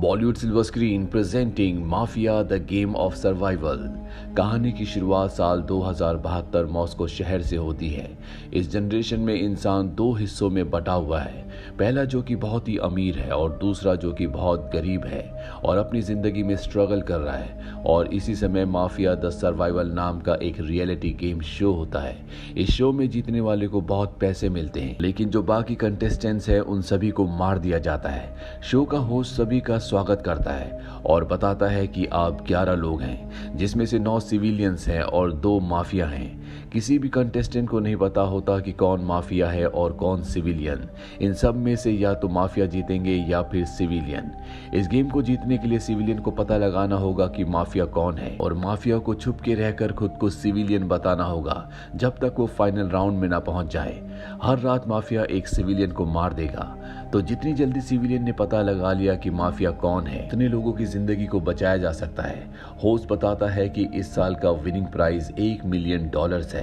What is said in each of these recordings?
Bollywood silver screen presenting mafia the game of survival. कहानी की शुरुआत साल 2072 मॉस्को शहर से होती है। इस जनरेशन में इंसान दो हिस्सों में बटा हुआ है, पहला जो कि बहुत ही अमीर है और दूसरा जो कि बहुत गरीब है और अपनी जिंदगी में स्ट्रगल कर रहा है। और इसी समय माफिया द सर्वाइवल नाम का एक रियलिटी गेम शो होता है। इस शो में जीतने वाले को बहुत पैसे मिलते हैं, लेकिन जो बाकी कंटेस्टेंट्स हैं उन सभी को मार दिया जाता है। शो का होस्ट सभी का स्वागत करता है और बताता है कि आप 11 लोग हैं, जिसमें से 9 सिविलियंस हैं और 2 माफिया हैं। किसी भी कंटेस्टेंट को नहीं पता होता कि कौन माफिया है और कौन सिविलियन। इन सब में से या तो माफिया जीतेंगे या फिर सिविलियन। इस गेम को जीतने के लिए सिविलियन को पता लगाना होगा कि माफिया कौन है और माफिया को छुप के रहकर खुद को सिविलियन बताना होगा जब तक वो फाइनल राउंड में ना पहुंच जाए। हर रात माफिया एक सिविलियन को मार देगा, तो जितनी जल्दी सिविलियन ने पता लगा लिया कि माफिया कौन है, उतने लोगों की जिंदगी को बचाया जा सकता है। होस्ट बताता है कि इस साल का विनिंग प्राइज $1 मिलियन है।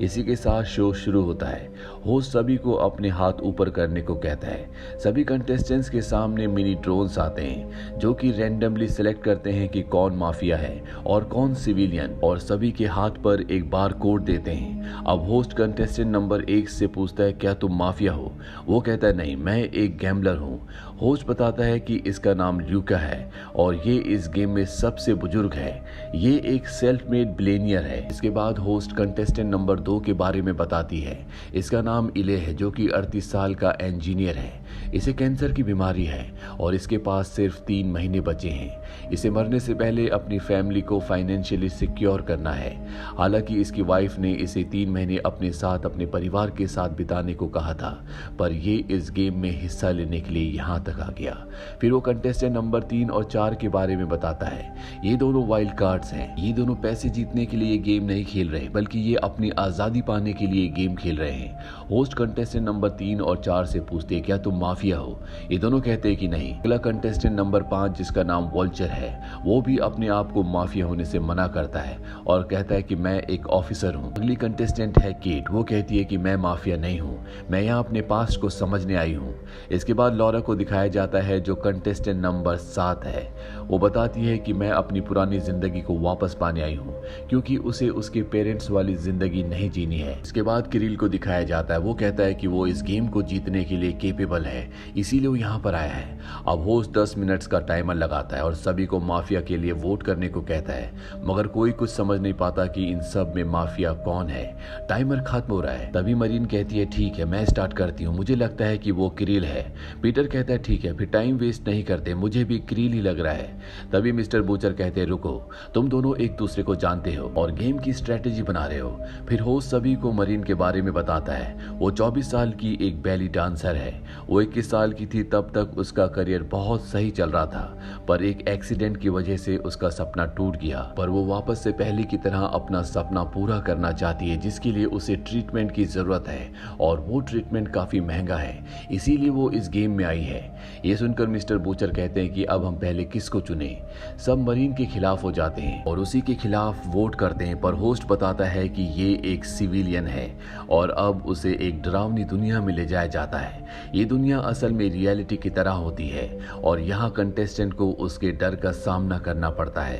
इसी के साथ शो शुरू होता है। होस्ट सभी को अपने हाथ ऊपर करने को कहता है। सभी कंटेस्टेंट्स के सामने मिनी ड्रोन्स आते हैं जो कि रैंडमली सिलेक्ट करते हैं कि कौन माफिया है और कौन सिविलियन, और सभी के हाथ पर एक बार कोड देते हैं। अब होस्ट कंटेस्टेंट नंबर 1 से पूछता है, क्या तुम माफिया हो? वो कहता है, नहीं, मैं एक गैम्बलर हूँ। होस्ट बताता है कि इसका नाम ल्यूका है और ये इस गेम में सबसे बुजुर्ग है। ये एक सेल्फ मेड बिलियनियर है। इसके बाद होस्ट कंटेस्टेंट नंबर 2 के बारे में बताती है। इसका नाम इले है, जो कि 38 साल का इंजीनियर है। इसे कैंसर की बीमारी है और इसके पास सिर्फ 3 महीने बचे हैं। इसे मरने से पहले अपनी फैमिली को फाइनेंशियली सिक्योर करना है। हालांकि इसकी वाइफ ने इसे 3 महीने अपने साथ, अपने परिवार के साथ बिताने को कहा था, पर ये इस गेम में हिस्सा लेने के लिए यहाँ तक आ गया। फिर वो कंटेस्टेंट नंबर 3 और 4 के बारे में बताता है। ये दोनों वाइल्ड कार्ड्स हैं। ये दोनों पैसे जीतने के लिए गेम नहीं खेल रहे, बल्कि ये अपनी आजादी पाने के लिए गेम खेल रहे हैं। होस्ट कंटेस्टेंट नंबर 3 और 4 से पूछते हैं, क्या तुम माफिया हो? ये दोनों कहते हैं कि नहीं। अगला कंटेस्टेंट नंबर 5, जिसका नाम वॉल्चर है, वो भी अपने आप को माफिया होने से मना करता है और कहता है कि मैं एक ऑफिसर हूँ। अगली कंटेस्टेंट है केट। वो कहती है कि मैं माफिया नहीं हूँ, मैं यहाँ अपने पास्ट को समझने आई हूँ। इसके बाद लॉरा को दिखाया जाता है, जो कंटेस्टेंट नंबर 7 है। वो बताती है कि मैं अपनी पुरानी जिंदगी को वापस पाने आई हूँ, क्योंकि उसे उसके पेरेंट्स वाली जिंदगी नहीं जीनी है। इसके बाद किरिल को दिखाया जाता है। वो कहता है कि वो इस गेम को जीतने के लिए केपेबल है, इसीलिए वो यहाँ पर आया है। अब होस्ट 10 मिनट्स का टाइमर लगाता है और सभी को माफिया के लिए वोट करने को कहता है, मगर कोई कुछ समझ नहीं पाता कि इन सब में माफिया कौन है। टाइमर खत्म हो रहा है। तभी मरीन कहती है, ठीक है, मैं स्टार्ट करती हूँ, मुझे लगता है कि वो किरिल है। पीटर कहता है, ठीक है, फिर टाइम वेस्ट नहीं करते, मुझे भी किरिल ही लग रहा है। तभी मिस्टर बूचर कहते हैं, रुको, तुम दोनों एक दूसरे को जानते हो और गेम की स्ट्रेटेजी बना रहे हो। फिर होस्ट सभी को मरीन के बारे में बताता है। वो 24 साल की एक बैली डांसर है। वो 21 साल की थी तब तक उसका करियर बहुत सही चल रहा था, पर एक एक्सीडेंट की वजह से उसका सपना टूट गया। पर वो वापस से पहले की तरह अपना सपना पूरा करना चाहती है, जिसके लिए उसे ट्रीटमेंट की जरूरत है और वो ट्रीटमेंट काफी महंगा है, इसीलिए वो इस गेम में आई है। ये सुनकर मिस्टर बूचर कहते हैं कि अब हम पहले किसको चुने। सब मरीन के खिलाफ हो जाते हैं और उसी के खिलाफ वोट करते हैं, पर होस्ट बताता है कि ये एक सिविलियन है और अब उसे एक डरावनी दुनिया में ले जाया जाता है। ये दुनिया असल में रियलिटी की तरह होती है और यहाँ कंटेस्टेंट को उसके डर का सामना करना पड़ता है।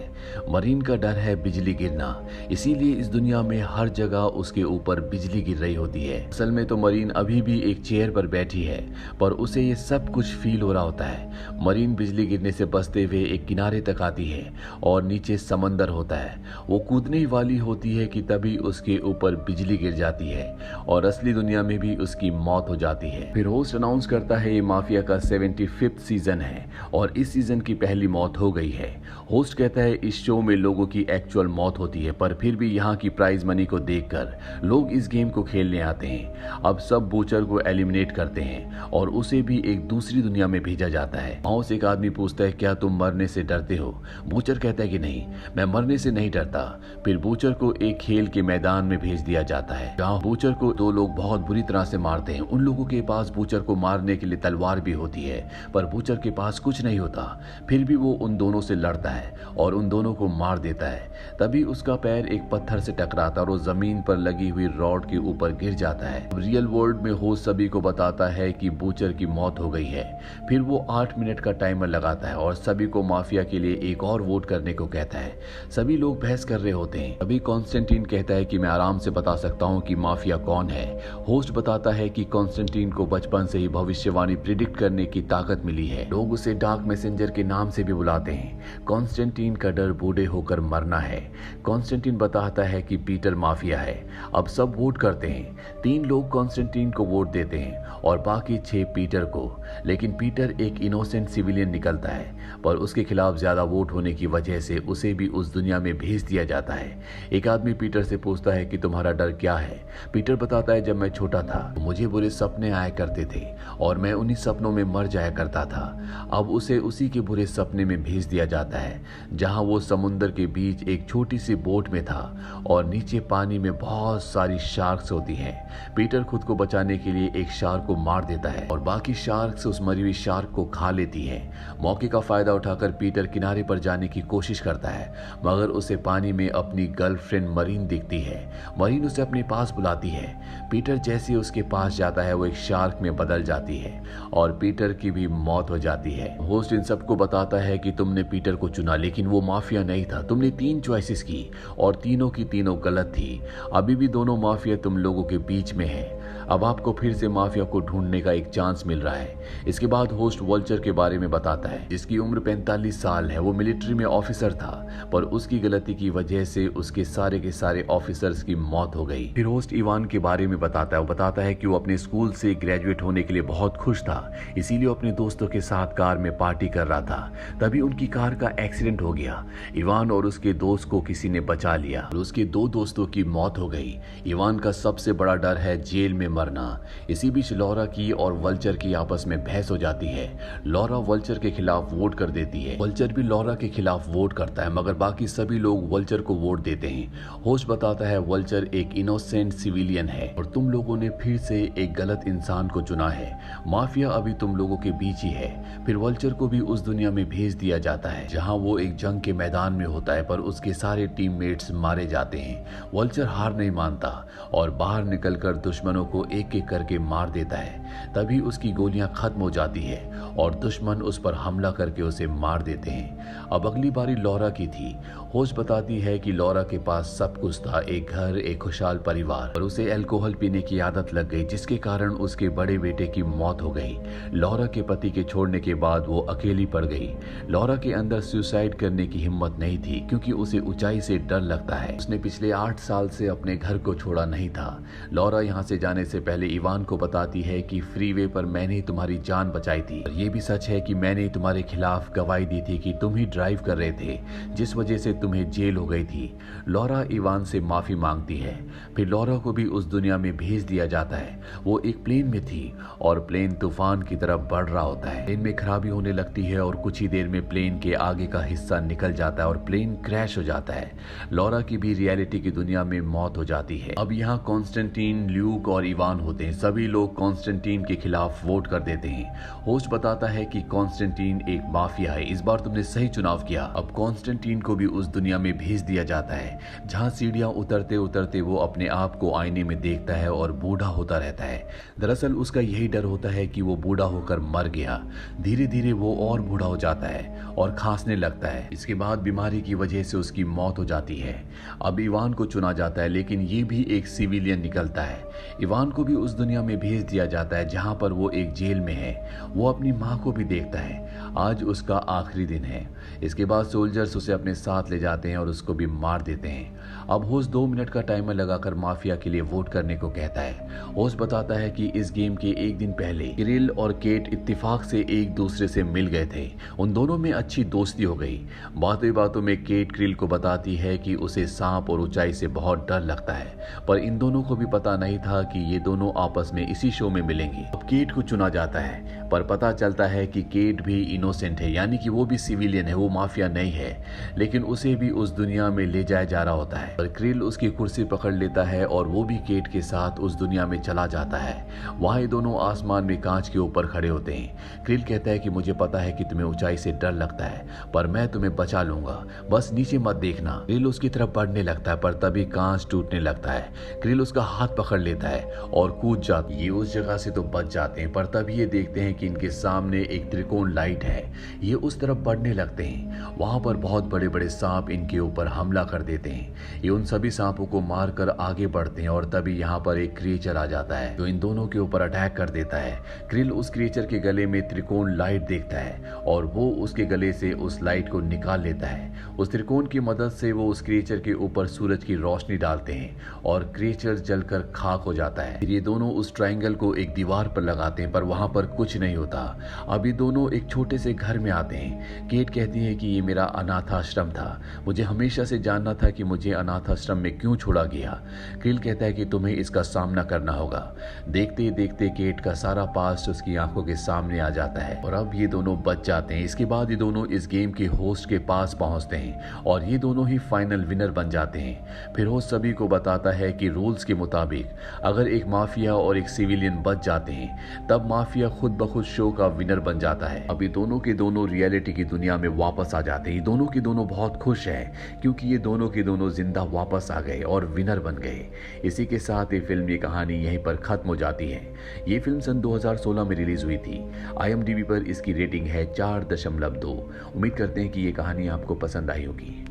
मरीन का डर है बिजली गिरना, इसीलिए इस दुनिया में हर जगह उसके ऊपर बिजली गिर रही होती है। असल में तो मरीन अभी भी एक चेयर पर बैठी है, पर उसे ये सब कुछ फील हो रहा होता है। मरीन बिजली गिरने से बचते हुए एक किनारे तक आती है और नीचे समंदर होता है। वो कूदने ही वाली होती है कि तभी उसके ऊपर बिजली गिर जाती है और असली दुनिया में भी उसकी मौत हो जाती है। फिर होस्ट अनाउंस करता है, ये माफिया का 75th सीजन है और इस सीजन की पहली मौत हो गई है। होस्ट कहता है, इस शो में लोगों की एक्चुअल मौत होती है, पर फिर भी यहाँ की प्राइज मनी को देखकर लोग इस गेम को खेलने आते हैं। अब सब बूचर को एलिमिनेट करते हैं और उसे भी एक दूसरी दुनिया में भेजा जाता है। वहां से एक आदमी पूछता है, क्या तुम मरने से डरते हो? बूचर कहता है कि नहीं, मैं मरने से नहीं डरता। फिर बूचर को एक खेल के मैदान में भेज दिया जाता है, जहाँ बूचर को 2 लोग बहुत बुरी तरह से मारते हैं। उन लोगों के पास बूचर को मारने के लिए तलवार भी होती है, पर बूचर के पास कुछ नहीं होता। फिर भी वो उन दोनों से लड़ता है और उन दोनों को मार देता है। तभी उसका पैर एक पत्थर से टकराता और वो जमीन पर लगी हुई रॉड के ऊपर गिर जाता है। रियल वर्ल्ड में होस्ट सभी को बताता है कि बूचर की मौत हो गई है। फिर वो 8 मिनट का टाइमर लगाता है और सभी को माफिया के लिए एक और वोट करने को कहता है। सभी लोग बहस कर रहे होते हैं। अभी कॉन्स्टेंटीन कहता है कि मैं आराम से बता सकता हूँ कि माफिया कौन है। होस्ट बताता है कि कॉन्स्टेंटीन को बचपन से ही भविष्यवाणी प्रिडिक्ट करने की ताकत मिली है। लोग उसे डार्क मैसेंजर के नाम से भी बुलाते हैं। कॉन्स्टेंटीन का डर बूढ़े होकर मरना है। कॉन्स्टेंटीन बताता है कि पीटर माफिया है। अब सब वोट करते हैं। 3 लोग कॉन्स्टेंटीन को वोट देते हैं और बाकी 6 पीटर को। लेकिन पीटर एक इनोसेंट सिविलियन निकलता है, पर उसके खिलाफ ज्यादा वोट होने की वजह से उसे भी उस दुनिया में भेज दिया जाता है। एक आदमी पीटर से पूछता है कि तुम्हारा डर क्या है। पीटर बताता है जब मैं छोटा था तो मुझे बुरे सपने आया करते थे और मैं उन्हीं सपनों में मर जाया करता था। अब उसे उसी के बुरे सपने में भेज दिया जाता है जहां वो समुद्र के बीच एक छोटी सी बोट में था और नीचे पानी में बहुत सारी शार्क्स होती हैं। पीटर खुद को बचाने के लिए एक शार्क को मार देता है और बाकी शार्क्स उस मरी हुई शार्क को खा लेती है। मौके का फायदा उठाकर पीटर किनारे पर जाने की कोशिश करता है, मगर उसे पानी में अपनी गर्लफ्रेंड मरीन दिखती है। मरीन उसे अपने पास बुलाती है। पीटर जैसे उसके पास जाता है वो एक शार्क में बदल जाती है और पीटर की भी मौत हो जाती है। होस्ट इन सबको बताता है कि तुमने पीटर को चुना, लेकिन वो माफिया नहीं था। तुमने 3 चॉइसेस की और तीनों की तीनों गलत थी। अभी भी दोनों माफिया तुम लोगों के बीच में है। अब आपको फिर से माफिया को ढूंढने का एक चांस मिल रहा है। इसके बाद होस्ट वल्चर के बारे में बताता है, जिसकी उम्र 45 साल है। वो मिलिट्री में ऑफिसर था, पर उसकी गलती की वजह से उसके सारे के सारे ऑफिसर्स की मौत हो गई। फिर होस्ट इवान के बारे में बताता है। वो बताता है कि वो अपने स्कूल से ग्रेजुएट होने के लिए बहुत खुश था, इसीलिए अपने दोस्तों के साथ कार में पार्टी कर रहा था। तभी उनकी कार का एक्सीडेंट हो गया। इवान और उसके दोस्त को किसी ने बचा लिया और उसके 2 दोस्तों की मौत हो गई। इवान का सबसे बड़ा डर है जेल में मरना। इसी बीच लॉरा की और वल्चर की आपस में बहस हो जाती है। लॉरा वल्चर के खिलाफ वोट कर देती है। वल्चर भी लॉरा के खिलाफ वोट करता है, मगर बाकी सभी लोग वल्चर को वोट देते हैं। होस्ट बताता है वल्चर एक इनोसेंट सिविलियन है और तुम लोगों ने फिर से एक गलत इंसान को चुना है। माफिया अभी तुम लोगों के बीच ही है। फिर वल्चर को भी उस दुनिया में भेज दिया जाता है जहां वो एक जंग के मैदान में होता है, पर उसके सारे टीममेट्स मारे जाते हैं। वल्चर हार नहीं मानता और बाहर निकलकर दुश्मनों को एक एक करके मार देता है। तभी उसकी गोलियां खत्म हो जाती है और दुश्मन उस पर हमला करके उसे मार देते हैं। अब अगली बारी लॉरा की थी। होस्ट बताती है कि लॉरा के पास सब कुछ था, एक घर, एक खुशहाल परिवार, और उसे अल्कोहल पीने की आदत लग गई, जिसके कारण उसके बड़े बेटे की मौत हो गई। लॉरा के पति के छोड़ने के बाद वो अकेली पड़ गई। लॉरा के अंदर सुसाइड करने की हिम्मत नहीं थी, क्योंकि उसे ऊंचाई से डर लगता है। उसने पिछले 8 साल से अपने घर को छोड़ा नहीं था। लॉरा यहाँ से जाने से पहले इवान को बताती है कि फ्रीवे पर मैंने तुम्हारी जान बचाई थी। और ये भी सच है कि मैंने तुम्हारे खिलाफ गवाही दी थी कि तुम ही ड्राइव कर रहे थे, जिस वजह से तुम्हें जेल हो गई थी। लॉरा इवान से माफी मांगती है। फिर लॉरा को भी उस दुनिया में भेज दिया जाता है। वो एक प्लेन में थी और प्लेन तूफान की तरफ बढ़ रहा होता है। प्लेन में खराबी होने लगती है और कुछ ही देर में प्लेन के आगे का हिस्सा निकल जाता है और प्लेन क्रैश हो जाता है। लॉरा की भी रियलिटी की दुनिया में मौत हो जाती है। अब यहाँ कॉन्स्टेंटीन, ल्यूक और इवान होते हैं। सभी लोग कॉन्स्टेंटीन के खिलाफ वोट कर देते हैं। होस्ट बताता है कि कॉन्स्टेंटीन एक माफिया है। इस बार तुमने सही चुनाव किया। अब कॉन्स्टेंटीन को भी उस दुनिया में भेज दिया जाता है जहाँ सीढ़ियां उतरते उतरते वो अपने आप को आईने में देखता है और बूढ़ा होता रहता है। दरअसल उसका यही डर होता है कि वो बूढ़ा होकर मर गया। धीरे धीरे वो और बूढ़ा हो जाता है और खांसने लगता है। इसके बाद बीमारी की वजह से उसकी मौत हो जाती है। अब इवान को चुना जाता है, लेकिन ये भी एक सिविलियन निकलता है। इवान को भी उस दुनिया में भेज दिया जाता है जहां पर वो एक जेल में है। वो अपनी माँ को भी देखता है। आज उसका आखिरी दिन है। इसके बाद सोल्जर्स उसे अपने साथ ले जाते हैं और उसको भी मार देते हैं। अब होस्ट 2 मिनट का टाइमर लगाकर माफिया के लिए वोट करने को कहता है। होस्ट बताता है कि इस गेम के एक दिन पहले किरिल और केट इत्तेफाक से एक दूसरे से मिल गए थे। उन दोनों में अच्छी दोस्ती हो गई। बातों बातों में केट किरिल को बताती है कि उसे सांप और ऊंचाई से बहुत डर लगता है, पर इन दोनों को भी पता नहीं था कि ये दोनों आपस में इसी शो में मिलेंगे। अब केट को चुना जाता है, पर पता चलता है कि केट भी इनोसेंट है, यानी कि वो भी सिविलियन है, वो माफिया नहीं है। लेकिन उसे भी उस दुनिया में ले जाया जा रहा होता है। पर क्रिल उसकी कुर्सी पकड़ लेता है और वो भी केट के साथ उस दुनिया में चला जाता है। वहां ये दोनों आसमान में कांच के ऊपर खड़े होते हैं। क्रिल कहता है कि मुझे पता है कि तुम्हें ऊंचाई से डर लगता है, पर मैं तुम्हें बचा लूंगा, बस नीचे मत देखना। क्रिल उसकी तरफ बढ़ने लगता है, पर तभी कांच टूटने लगता है। क्रिल उसका हाथ पकड़ लेता है और कूद जाते हैं। ये उस जगह से तो बच जाते हैं, पर तब ये देखते हैं कि इनके सामने एक त्रिकोण लाइट है। ये उस तरफ बढ़ने लगते हैं। वहां पर बहुत बड़े बड़े सांप इनके ऊपर हमला कर देते हैं। ये उन सभी सांपों को मारकर आगे बढ़ते हैं और तभी यहाँ पर एक क्रिएचर आ जाता है जो इन दोनों के ऊपर अटैक कर देता है। क्रिल उस क्रिएचर के गले में त्रिकोण लाइट देखता है और वो उसके गले से उस लाइट को निकाल लेता है। उस त्रिकोण की मदद से वो उस क्रिएचर के ऊपर सूरज की रोशनी डालते हैं और क्रिएचर जलकर खाक हो जाता है। फिर ये दोनों उस ट्रायंगल को एक दीवार पर लगाते हैं, पर वहां पर कुछ नहीं होता। अब ये दोनों एक छोटे से घर में आते हैं। केट कहती है कि ये मेरा अनाथ आश्रम था, मुझे हमेशा से जानना था कि मुझे अनाथ आश्रम में क्यों छोड़ा गया। क्रिल कहता है कि तुम्हें इसका सामना करना होगा। देखते ही देखते केट का सारा पास्ट उसकी आंखों के सामने आ जाता है और अब ये दोनों बच जाते हैं। इसके बाद ये दोनों इस गेम के होस्ट के पास पहुंचते हैं और ये दोनों ही फाइनल विनर बन जाते हैं। फिर होस्ट सभी को बताता है कि रूल्स के मुताबिक अगर एक माफिया और एक सिविलियन बच जाते हैं तब माफिया खुद ब खुद शो का विनर बन जाता है। अभी दोनों के दोनों रियलिटी की दुनिया में वापस आ जाते हैं। दोनों के दोनों बहुत खुश हैं क्योंकि ये दोनों के दोनों जिंदा वापस आ गए और विनर बन गए। इसी के साथ ये फिल्म, ये कहानी यहीं पर खत्म हो जाती है। ये फिल्म सन 2016 में रिलीज हुई थी। IMDb पर इसकी रेटिंग है 4.2। उम्मीद करते हैं कि ये कहानी आपको पसंद आई होगी।